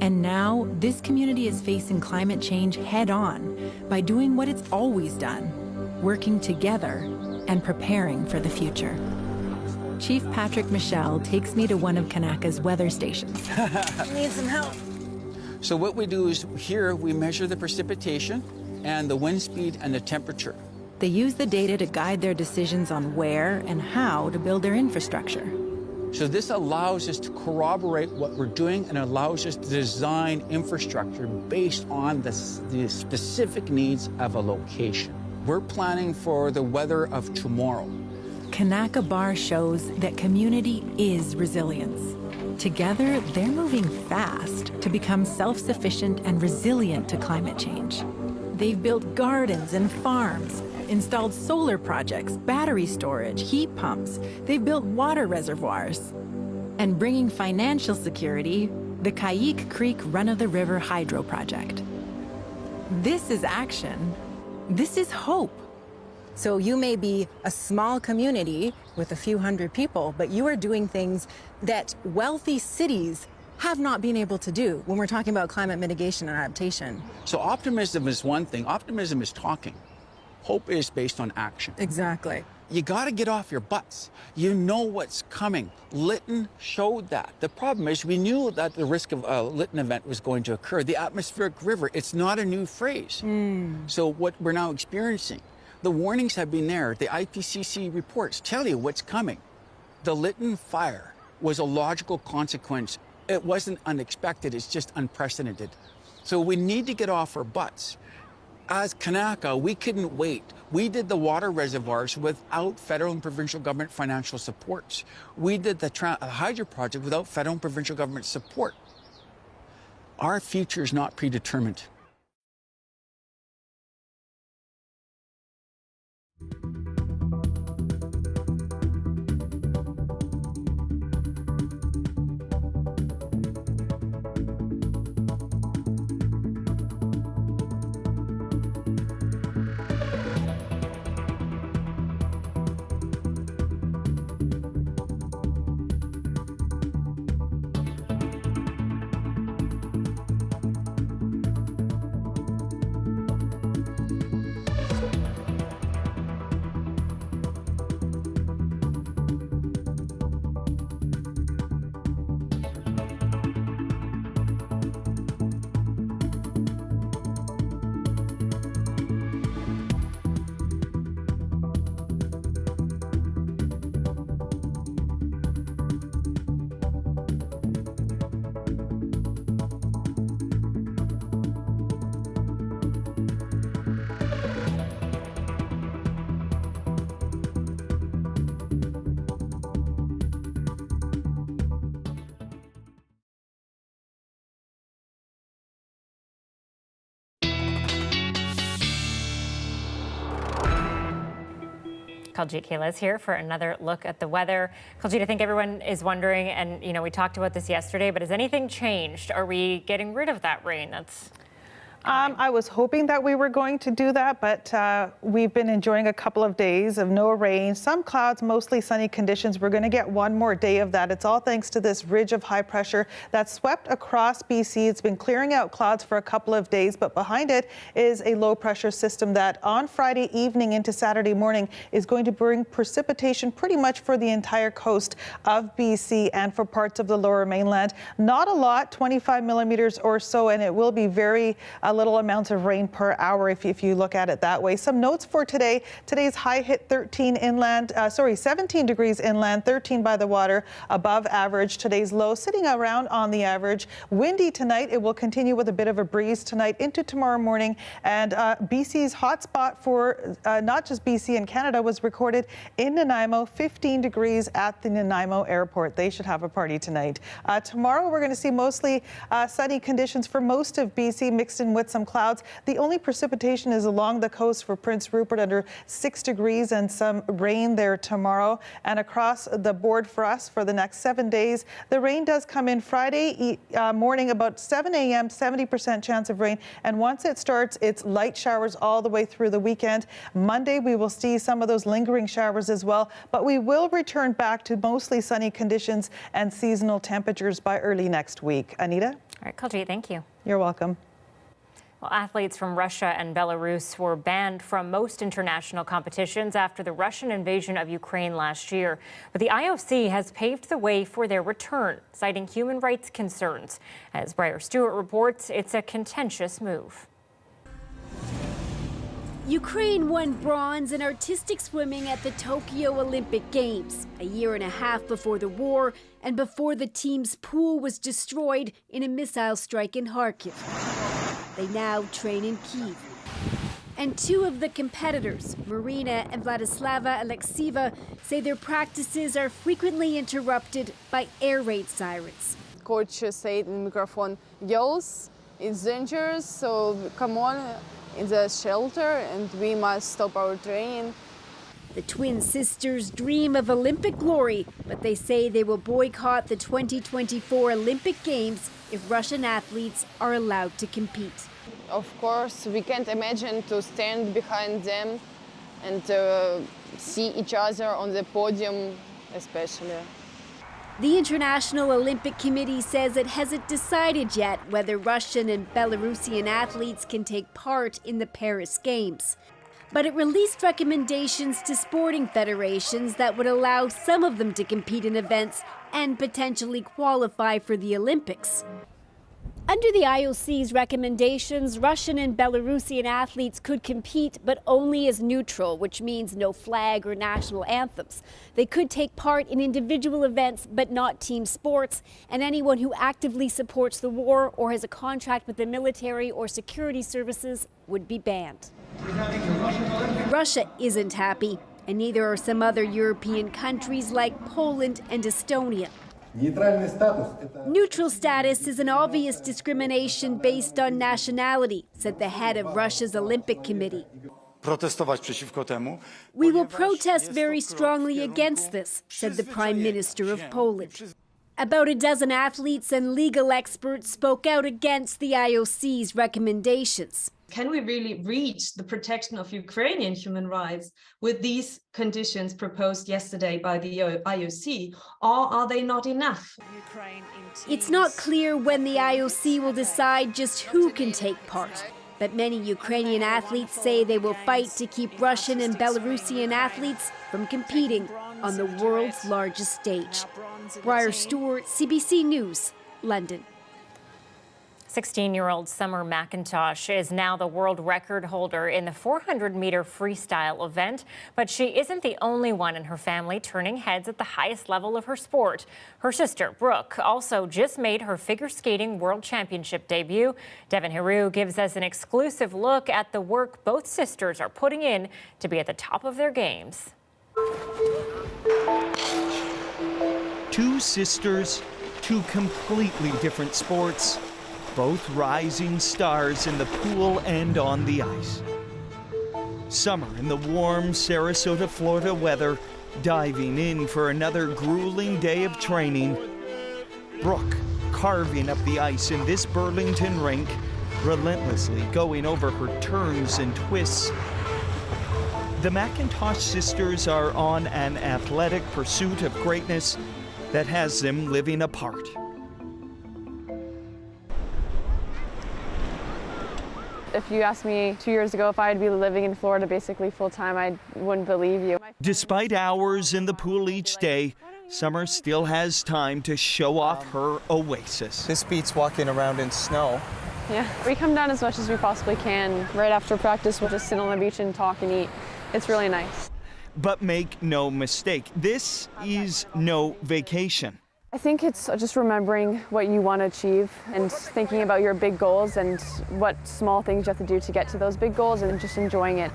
And now, this community is facing climate change head-on by doing what it's always done, working together and preparing for the future. Chief Patrick Michel takes me to one of Kanaka's weather stations. Need some help. So what we do is here we measure the precipitation and the wind speed and the temperature. They use the data to guide their decisions on where and how to build their infrastructure. So this allows us to corroborate what we're doing and allows us to design infrastructure based on the specific needs of a location. We're planning for the weather of tomorrow. Kanaka Bar shows that community is resilience. Together, they're moving fast to become self-sufficient and resilient to climate change. They've built gardens and farms, installed solar projects, battery storage, heat pumps. They've built water reservoirs. And bringing financial security, the Kayik Creek Run-of-the-River Hydro Project. This is action. This is hope. So you may be a small community with a few hundred people, but you are doing things that wealthy cities have not been able to do when we're talking about climate mitigation and adaptation. So optimism is one thing. Optimism is talking. Hope is based on action. Exactly. You got to get off your butts. You know what's coming. Lytton showed that. The problem is we knew that the risk of a Lytton event was going to occur. The atmospheric river, it's not a new phrase. So what we're now experiencing, the warnings have been there. The IPCC reports tell you what's coming. The Lytton fire was a logical consequence. It wasn't unexpected, it's just unprecedented. So we need to get off our butts. As Kanaka, we couldn't wait. We did the water reservoirs without federal and provincial government financial supports. We did the hydro project without federal and provincial government support. Our future is not predetermined. Kaljit Kayla is here for another look at the weather. Kaljit, I think everyone is wondering, and we talked about this yesterday, but has anything changed? Are we getting rid of that rain that's I was hoping that we were going to do that, but we've been enjoying a couple of days of no rain, some clouds, mostly sunny conditions. We're going to get one more day of that. It's all thanks to this ridge of high pressure that swept across BC. It's been clearing out clouds for a couple of days, but behind it is a low pressure system that on Friday evening into Saturday morning is going to bring precipitation pretty much for the entire coast of BC and for parts of the lower mainland. Not a lot, 25 millimeters or so, and it will be very little amounts of rain per hour if you look at it that way. Some notes for today. Today's high hit 17 degrees inland, 13 by the water, above average. Today's low sitting around on the average. Windy tonight. It will continue with a bit of a breeze tonight into tomorrow morning. And BC's hotspot for not just BC and Canada was recorded in Nanaimo, 15 degrees at the Nanaimo airport. They should have a party tonight. Tomorrow we're going to see mostly sunny conditions for most of BC, mixed in with some clouds. The only precipitation is along the coast for Prince Rupert, under 6 degrees, and some rain there tomorrow. And across the board for us for the next 7 days, the rain does come in Friday morning about 7 a.m., 70% chance of rain. And once it starts, it's light showers all the way through the weekend. Monday, we will see some of those lingering showers as well, but we will return back to mostly sunny conditions and seasonal temperatures by early next week. Anita? All right, Kaljit, thank you. You're welcome. Well, athletes from Russia and Belarus were banned from most international competitions after the Russian invasion of Ukraine last year. But the IOC has paved the way for their return, citing human rights concerns. As Briar Stewart reports, it's a contentious move. Ukraine won bronze in artistic swimming at the Tokyo Olympic Games, a year and a half before the war and before the team's pool was destroyed in a missile strike in Kharkiv. They now train in Kyiv. And two of the competitors, Marina and Vladislava Alexieva, say their practices are frequently interrupted by air raid sirens. Coach said in the microphone, "Girls, it's dangerous, so come on in the shelter and we must stop our training." The twin sisters dream of Olympic glory, but they say they will boycott the 2024 Olympic Games if Russian athletes are allowed to compete. Of course, we can't imagine to stand behind them and see each other on the podium, especially. The International Olympic Committee says it hasn't decided yet whether Russian and Belarusian athletes can take part in the Paris Games. But it released recommendations to sporting federations that would allow some of them to compete in events and potentially qualify for the Olympics. Under the IOC's recommendations, Russian and Belarusian athletes could compete, but only as neutral, which means no flag or national anthems. They could take part in individual events, but not team sports, and anyone who actively supports the war or has a contract with the military or security services would be banned. Russia isn't happy, and neither are some other European countries like Poland and Estonia. Neutral status is an obvious discrimination based on nationality, said the head of Russia's Olympic Committee. We will protest very strongly against this, said the Prime Minister of Poland. About a dozen athletes and legal experts spoke out against the IOC's recommendations. Can we really reach the protection of Ukrainian human rights with these conditions proposed yesterday by the IOC, or are they not enough? It's not clear when the IOC will decide just who can take part, but many Ukrainian athletes say they will fight to keep Russian and Belarusian athletes from competing on the world's largest stage. Briar Stewart, CBC News, London. 16-year-old Summer McIntosh is now the world record holder in the 400-meter freestyle event, but she isn't the only one in her family turning heads at the highest level of her sport. Her sister, Brooke, also just made her figure skating world championship debut. Devin Heroux gives us an exclusive look at the work both sisters are putting in to be at the top of their games. Two sisters, two completely different sports, both rising stars in the pool and on the ice. Summer in the warm Sarasota, Florida weather, diving in for another grueling day of training. Brooke carving up the ice in this Burlington rink, relentlessly going over her turns and twists. The McIntosh sisters are on an athletic pursuit of greatness that has them living apart. If you asked me 2 years ago if I'd be living in Florida basically full time, I wouldn't believe you. Despite hours in the pool each day, Summer still has time to show off her oasis. This beats walking around in snow. Yeah, we come down as much as we possibly can. Right after practice, we'll just sit on the beach and talk and eat. It's really nice. But make no mistake, this is no vacation. I think it's just remembering what you want to achieve and thinking about your big goals and what small things you have to do to get to those big goals and just enjoying it.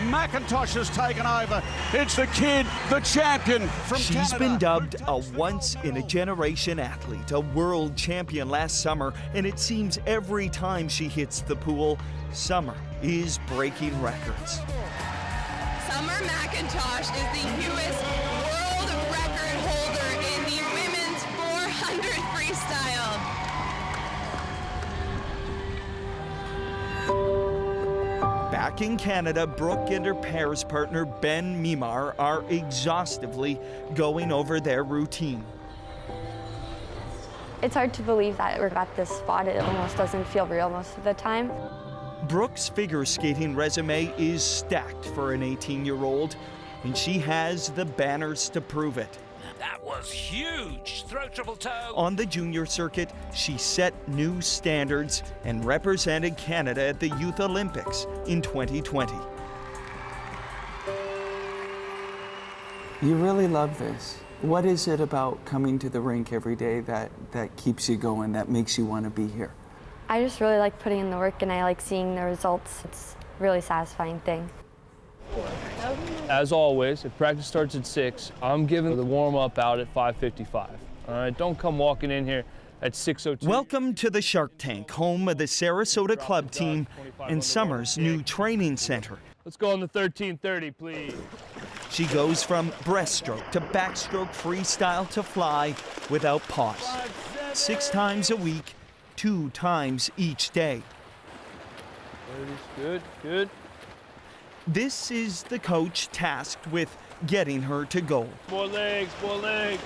McIntosh has taken over. It's the kid, the champion from Canada. She's been dubbed a once-in-a-generation athlete, a world champion last summer, and it seems every time she hits the pool, Summer is breaking records. Summer McIntosh is the newest world record holder in the women's 400 freestyle. Back in Canada, Brooke and her pairs partner Ben Mimar are exhaustively going over their routine. It's hard to believe that we're at this spot. It almost doesn't feel real most of the time. Brooke's figure skating resume is stacked for an 18-year-old, and she has the banners to prove it. That was huge. Throw triple toe. On the junior circuit, she set new standards and represented Canada at the Youth Olympics in 2020. You really love this. What is it about coming to the rink every day that keeps you going, that makes you want to be here? I just really like putting in the work and I like seeing the results. It's a really satisfying thing. As always, if practice starts at 6, I'm giving the warm-up out at 5:55. All right, don't come walking in here at 6:02. Welcome to the Shark Tank, home of the Sarasota club team and Summer's new training center. Let's go on the 13:30, please. She goes from breaststroke to backstroke freestyle to fly without pause. 6 times a week, 2 times each day. Good, good. This is the coach tasked with getting her to goal. More legs, more legs.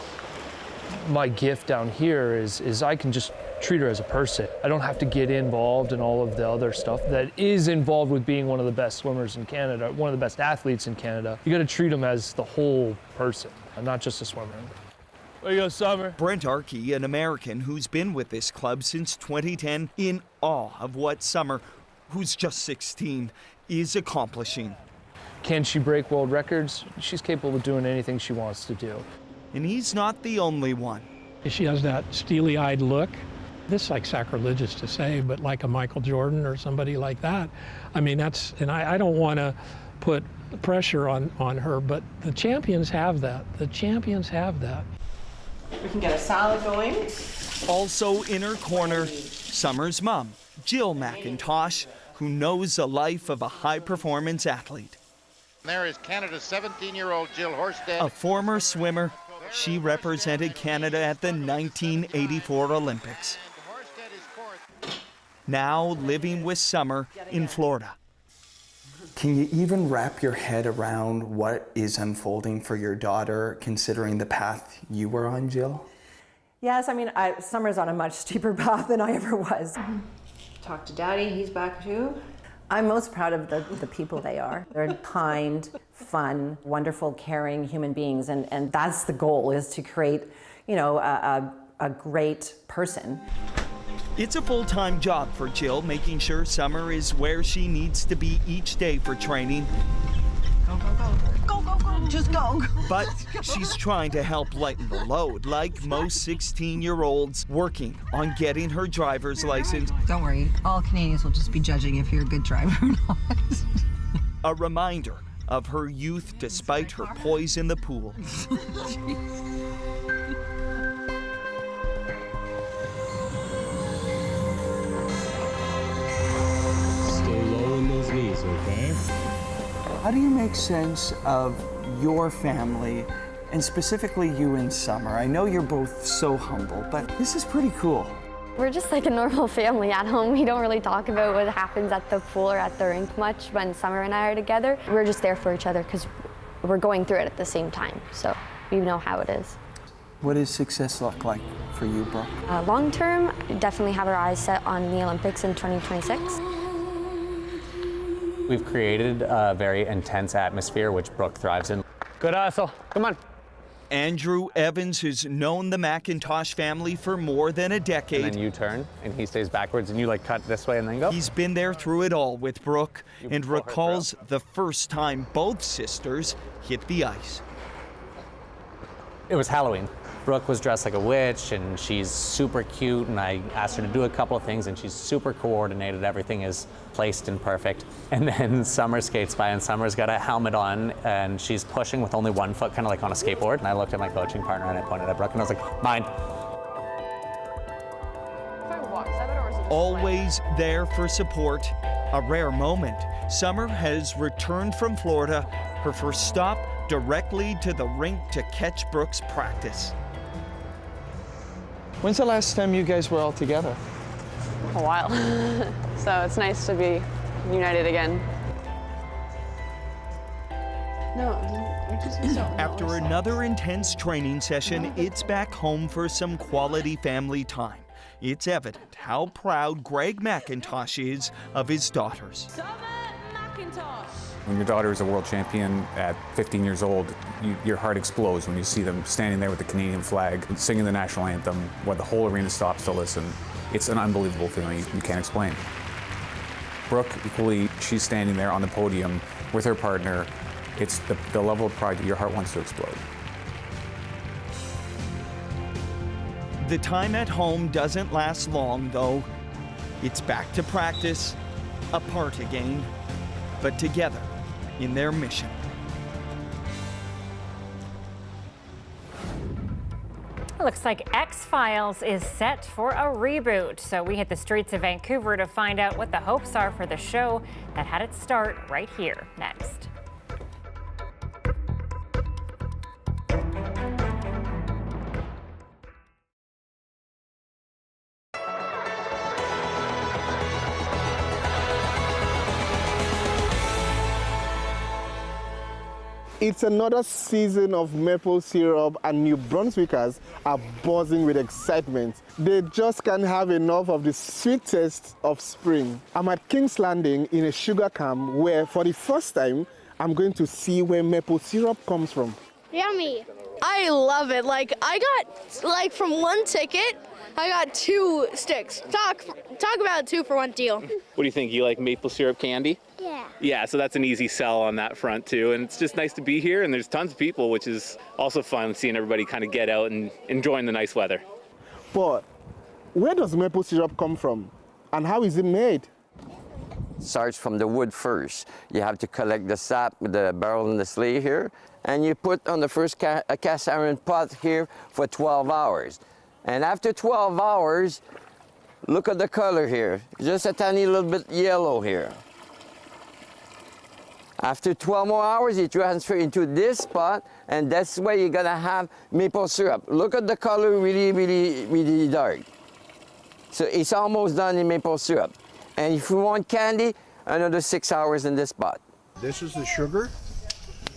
My gift down here is I can just treat her as a person. I don't have to get involved in all of the other stuff that is involved with being one of the best swimmers in Canada, one of the best athletes in Canada. You got to treat them as the whole person, not just a swimmer. There you go, Summer. Brent Arkey, an American who's been with this club since 2010, in awe of what Summer, who's just 16, is accomplishing. Can she break world records? She's capable of doing anything she wants to do. And he's not the only one. She has that steely-eyed look. This is like sacrilegious to say, but like a Michael Jordan or somebody like that. I mean, that's, and I don't want to put pressure on her, but the champions have that. The champions have that. We can get a salad going. Also in her corner, Summer's mom, Jill McIntosh, who knows the life of a high-performance athlete. There is Canada's 17-year-old Jill Horsted. A former swimmer, she represented Canada at the 1984 Olympics. Now living with Summer in Florida. Can you even wrap your head around what is unfolding for your daughter, considering the path you were on, Jill? Yes, I mean, Summer's on a much steeper path than I ever was. Talk to Daddy, he's back too. I'm most proud of the people they are. They're kind, fun, wonderful, caring human beings, and that's the goal, is to create, you know, a great person. It's a full-time job for Jill, making sure Summer is where she needs to be each day for training. Go, go, go. Go, go, go. Just go. But she's trying to help lighten the load, like most 16-year-olds working on getting her driver's license. Don't worry, all Canadians will just be judging if you're a good driver or not. A reminder of her youth despite her poise in the pool. Knees, okay? How do you make sense of your family, and specifically you and Summer? I know you're both so humble, but this is pretty cool. We're just like a normal family at home. We don't really talk about what happens at the pool or at the rink much when Summer and I are together. We're just there for each other because we're going through it at the same time, so we know how it is. What does success look like for you, Brooke? Long term, definitely have our eyes set on the Olympics in 2026. We've created a very intense atmosphere, which Brooke thrives in. Good hustle. Come on. Andrew Evans has known the McIntosh family for more than a decade. And then you turn, and he stays backwards, and you like cut this way and then go. He's been there through it all with Brooke and recalls the first time both sisters hit the ice. It was Halloween. Brooke was dressed like a witch, and she's super cute, and I asked her to do a couple of things, and she's super coordinated. Everything is placed and perfect. And then Summer skates by, and Summer's got a helmet on, and she's pushing with only one foot, kind of like on a skateboard. And I looked at my coaching partner, and I pointed at Brooke, and I was like, mine. Always there for support, a rare moment. Summer has returned from Florida, her first stop directly to the rink to catch Brooke's practice. When's the last time you guys were all together? A while. So it's nice to be united again. After another intense training session, it's back home for some quality family time. It's evident how proud Greg McIntosh is of his daughters. When your daughter is a world champion at 15 years old, your heart explodes when you see them standing there with the Canadian flag, singing the national anthem, where the whole arena stops to listen. It's an unbelievable feeling you can't explain. Brooke, equally, she's standing there on the podium with her partner. It's the level of pride that your heart wants to explode. The time at home doesn't last long, though. It's back to practice, apart again, but together in their mission. Looks like X-Files is set for a reboot. So we hit the streets of Vancouver to find out what the hopes are for the show that had its start right here next. It's another season of maple syrup, and New Brunswickers are buzzing with excitement. They just can't have enough of the sweet taste of spring. I'm at King's Landing in a sugar camp where, for the first time, I'm going to see where maple syrup comes from. Yummy. I love it. I got, from one ticket, I got 2 sticks. Talk about 2 for 1 deal. What do you think? You like maple syrup candy? Yeah. Yeah, so that's an easy sell on that front too. And it's just nice to be here, and there's tons of people, which is also fun seeing everybody kind of get out and enjoying the nice weather. But where does maple syrup come from, and how is it made? Starts from the wood first. You have to collect the sap with the barrel and the sleeve here, and you put on the first cast iron pot here for 12 hours. And after 12 hours, look at the color here. Just a tiny little bit yellow here. After 12 more hours, you transfer into this pot, and that's where you're gonna have maple syrup. Look at the color, really, really, really dark. So it's almost done in maple syrup. And if you want candy, another 6 hours in this pot. This is the sugar.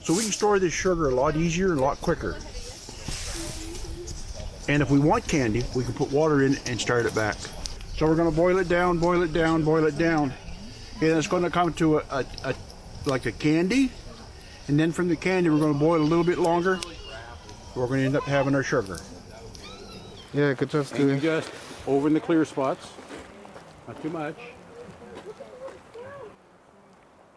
So we can store this sugar a lot easier and a lot quicker. And if we want candy, we can put water in and start it back. So we're gonna boil it down, boil it down, boil it down. And it's gonna come to like a candy. And then from the candy, we're gonna boil a little bit longer. We're gonna end up having our sugar. Yeah, I could just do it. You just over in the clear spots, not too much.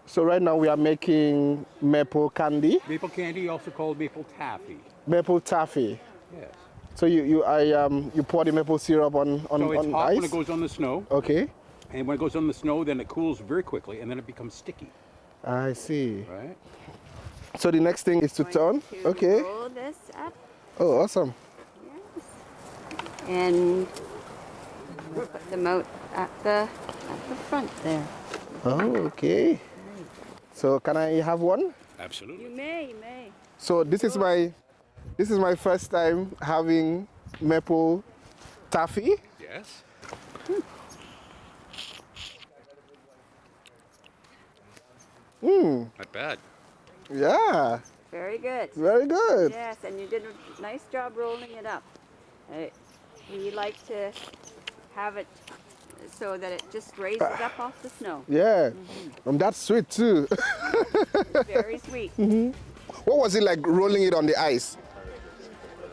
So right now we are making maple candy. Maple candy, also called maple taffy. Maple taffy. Yes. So you pour the maple syrup on so it's hot ice? when it goes on the snow. Okay. And when it goes on the snow, then it cools very quickly, and then it becomes sticky. I see. Right. So the next thing is to turn. Okay. Roll this up. Oh, awesome. Yes. And put them out at the front there. Oh, okay. So can I have one? Absolutely. You may. So this is my first time having maple taffy. Yes. Not bad. Yeah. Very good. Very good. Yes, and you did a nice job rolling it up. We like to have it so that it just raises up off the snow. Yeah. That's sweet too. Very sweet. What was it like rolling it on the ice?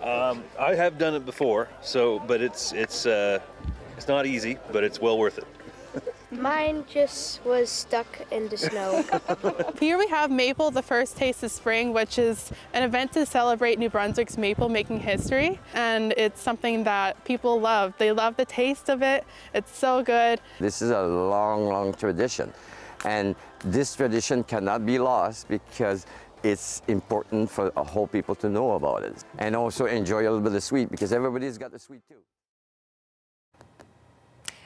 I have done it before, but it's not easy, but it's well worth it. Mine just was stuck in the snow. Here we have Maple, the first taste of spring, which is an event to celebrate New Brunswick's maple making history. And it's something that people love. They love the taste of it. It's so good. This is a long, long tradition. And this tradition cannot be lost because it's important for a whole people to know about it. And also enjoy a little bit of sweet because everybody's got the sweet too.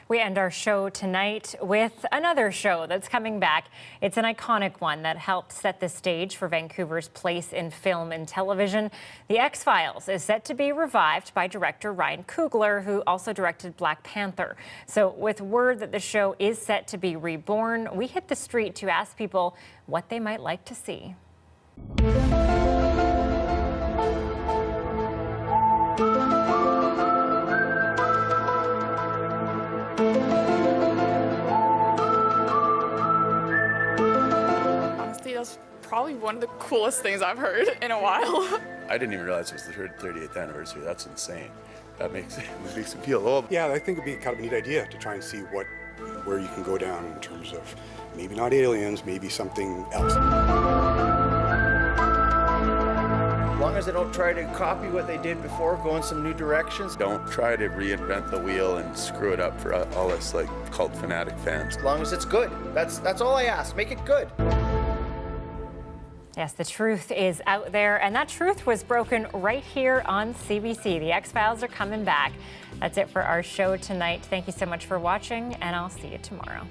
We end our show tonight with another show that's coming back. It's an iconic one that helped set the stage for Vancouver's place in film and television. The X-Files is set to be revived by director Ryan Coogler, who also directed Black Panther. So with word that the show is set to be reborn, we hit the street to ask people what they might like to see. Honestly, that's probably one of the coolest things I've heard in a while. I didn't even realize it was the 38th anniversary. That's insane. That makes me feel old. Yeah, I think it'd be kind of a neat idea to try and see where you can go down in terms of maybe not aliens, maybe something else. As long as they don't try to copy what they did before, go in some new directions. Don't try to reinvent the wheel and screw it up for all us like cult fanatic fans. As long as it's good. That's all I ask. Make it good. Yes, the truth is out there, and that truth was broken right here on CBC. The X-Files are coming back. That's it for our show tonight. Thank you so much for watching, and I'll see you tomorrow.